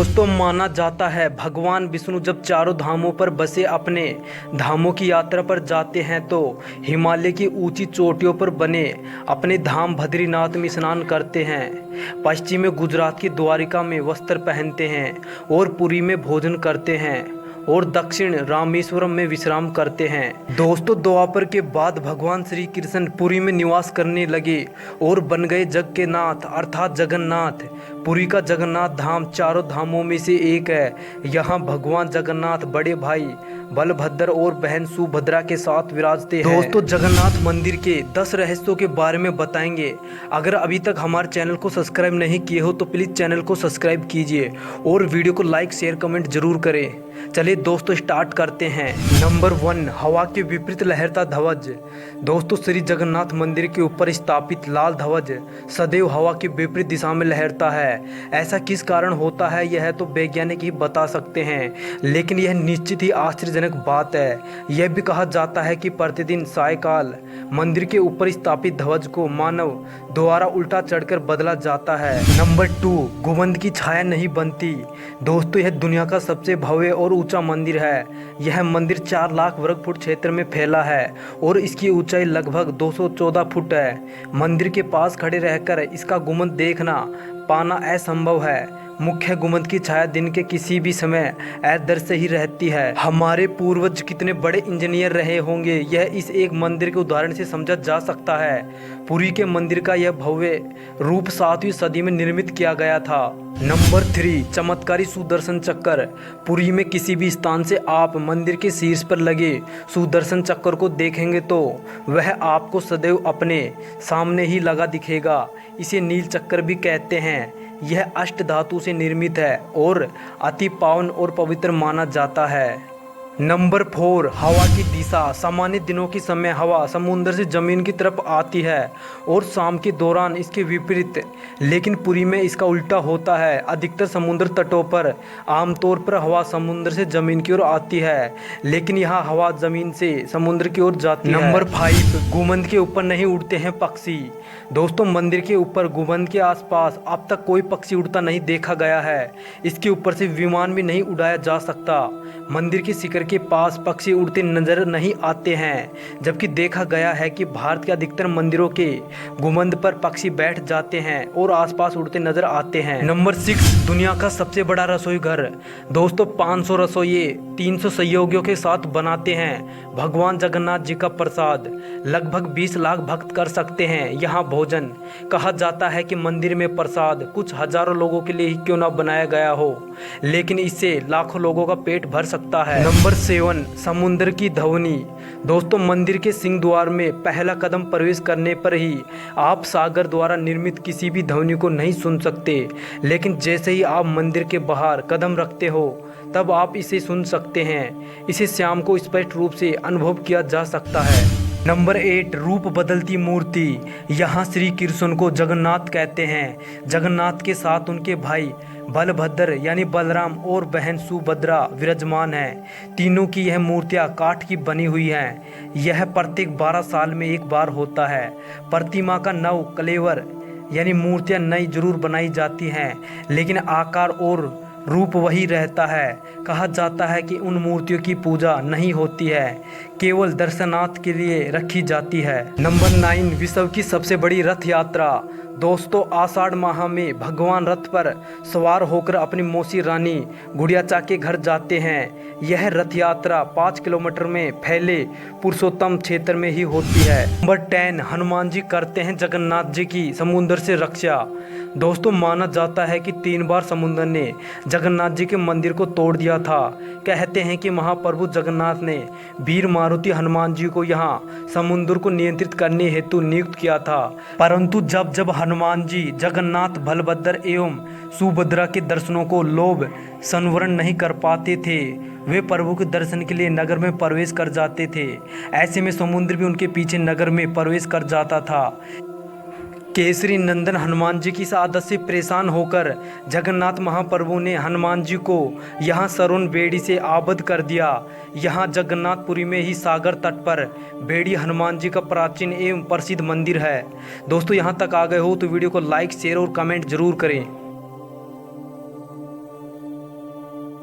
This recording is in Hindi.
दोस्तों माना जाता है भगवान विष्णु जब चारों धामों पर बसे अपने धामों की यात्रा पर जाते हैं तो हिमालय की ऊंची चोटियों पर बने अपने धाम बद्रीनाथ में स्नान करते हैं। पश्चिम में गुजरात की द्वारिका में वस्त्र पहनते हैं और पुरी में भोजन करते हैं और दक्षिण रामेश्वरम में विश्राम करते हैं। दोस्तों द्वापर के बाद भगवान श्री कृष्ण पुरी में निवास करने लगे और बन गए जग के नाथ अर्थात जगन्नाथ। पुरी का जगन्नाथ धाम चारों धामों में से एक है। यहाँ भगवान जगन्नाथ बड़े भाई बलभद्र और बहन सुभद्रा के साथ विराजते हैं। दोस्तों जगन्नाथ मंदिर के 10 रहस्यों के बारे में बताएंगे। अगर अभी तक हमारे चैनल को सब्सक्राइब नहीं किए हो तो प्लीज़ चैनल को सब्सक्राइब कीजिए और वीडियो को लाइक शेयर कमेंट जरूर करें। चलिए दोस्तों स्टार्ट करते हैं। नंबर 1, हवा के विपरीत लहरता ध्वज। दोस्तों श्री जगन्नाथ मंदिर के ऊपर स्थापित लाल ध्वज सदैव हवा की विपरीत दिशा में लहरता है। ऐसा किस कारण होता है यह तो वैज्ञानिक ही बता सकते हैं, लेकिन यह निश्चित ही आश्चर्यजनक बात है। यह भी कहा जाता है कि प्रतिदिन सायकाल मंदिर के ऊपर स्थापित ध्वज को मानव द्वारा उल्टा चढ़कर बदला जाता है। नंबर 2, गुंबद की छाया नहीं बनती। दोस्तों यह दुनिया का सबसे भव्य और ऊंचा मंदिर है। यह मंदिर 4 लाख वर्ग फुट क्षेत्र में फैला है और इसकी ऊंचाई लगभग 214 फुट है। मंदिर के पास खड़े रहकर इसका गुंबद देखना पाना असंभव है। मुख्य गुंबद की छाया दिन के किसी भी समय अदृश्य ही रहती है। हमारे पूर्वज कितने बड़े इंजीनियर रहे होंगे यह इस एक मंदिर के उदाहरण से समझा जा सकता है। पुरी के मंदिर का यह भव्य रूप 7वीं सदी में निर्मित किया गया था। नंबर 3, चमत्कारी सुदर्शन चक्र। पुरी में किसी भी स्थान से आप मंदिर के शीर्ष पर लगे सुदर्शन चक्र को देखेंगे तो वह आपको सदैव अपने सामने ही लगा दिखेगा। इसे नील चक्र भी कहते हैं। यह अष्ट धातु से निर्मित है और अति पावन और पवित्र माना जाता है। नंबर 4, हवा की दिशा। सामान्य दिनों के समय हवा समुद्र से जमीन की तरफ आती है और शाम के दौरान इसके विपरीत, लेकिन पुरी में इसका उल्टा होता है। अधिकतर समुद्र तटों पर आमतौर पर हवा समुद्र से जमीन की ओर आती है, लेकिन यहाँ हवा जमीन से समुद्र की ओर जाती है। नंबर 5, गुंबद के ऊपर नहीं उड़ते हैं पक्षी। दोस्तों मंदिर के ऊपर गुंबद के आसपास अब तक कोई पक्षी उड़ता नहीं देखा गया है। इसके ऊपर से विमान भी नहीं उड़ाया जा सकता। मंदिर के शिखर के पास पक्षी उड़ते नजर नहीं आते हैं, जबकि देखा गया है कि भारत के अधिकतर मंदिरों के गुंबद पर पक्षी बैठ जाते हैं और आसपास उड़ते नजर आते हैं। नंबर 6, दुनिया का सबसे बड़ा रसोई घर। दोस्तों 500 रसोइये 300 सहयोगियों के साथ बनाते हैं भगवान जगन्नाथ जी का प्रसाद। लगभग 20 लाख भक्त कर सकते हैं यहाँ भोजन। कहा जाता है कि मंदिर में प्रसाद कुछ हजारों लोगों के लिए ही क्यों ना बनाया गया हो, लेकिन इससे लाखों लोगों का पेट भर सकता है। नंबर 7, समुद्र की ध्वनि। दोस्तों मंदिर के सिंह द्वार में पहला कदम प्रवेश करने पर ही आप सागर द्वारा निर्मित किसी भी ध्वनि को नहीं सुन सकते, लेकिन जैसे ही आप मंदिर के बाहर कदम रखते हो तब आप इसे सुन सकते हैं। इसे शाम को स्पष्ट रूप से अनुभव किया जा सकता है। नंबर 8, रूप बदलती मूर्ति। यहाँ श्री कृष्ण को जगन्नाथ कहते हैं। जगन्नाथ के साथ उनके भाई बलभद्र यानी बलराम और बहन सुभद्रा विराजमान हैं। तीनों की यह मूर्तियाँ काठ की बनी हुई हैं। यह प्रत्येक 12 साल में एक बार होता है। प्रतिमा का नव कलेवर यानी मूर्तियाँ नई जरूर बनाई जाती हैं, लेकिन आकार और रूप वही रहता है। कहा जाता है कि उन मूर्तियों की पूजा नहीं होती है, केवल दर्शनार्थ के लिए रखी जाती है। नंबर 9, विश्व की सबसे बड़ी रथ यात्रा। दोस्तों आषाढ़ माह में भगवान रथ पर सवार होकर अपनी मौसी रानी गुड़ियाचा के घर जाते हैं। यह रथ यात्रा 5 किलोमीटर में फैले पुरुषोत्तम क्षेत्र में ही होती है। नंबर 10, हनुमान जी करते हैं जगन्नाथ जी की समुद्र से रक्षा। दोस्तों माना जाता है कि 3 बार समुद्र ने जगन्नाथ जी के मंदिर को तोड़ दिया था। कहते हैं कि महाप्रभु जगन्नाथ ने वीर मारुति हनुमान जी को यहाँ समुद्र को नियंत्रित करने हेतु नियुक्त किया था, परंतु जब हनुमान जी जगन्नाथ बलभद्र एवं सुभद्रा के दर्शनों को लोभ संवरण नहीं कर पाते थे, वे प्रभु के दर्शन के लिए नगर में प्रवेश कर जाते थे। ऐसे में समुद्र भी उनके पीछे नगर में प्रवेश कर जाता था। केसरी नंदन हनुमान जी की इस आदत से परेशान होकर जगन्नाथ महाप्रभु ने हनुमान जी को यहाँ सरवन बेड़ी से आबद्ध कर दिया। यहाँ जगन्नाथपुरी में ही सागर तट पर बेड़ी हनुमान जी का प्राचीन एवं प्रसिद्ध मंदिर है। दोस्तों यहाँ तक आ गए हो तो वीडियो को लाइक शेयर और कमेंट जरूर करें।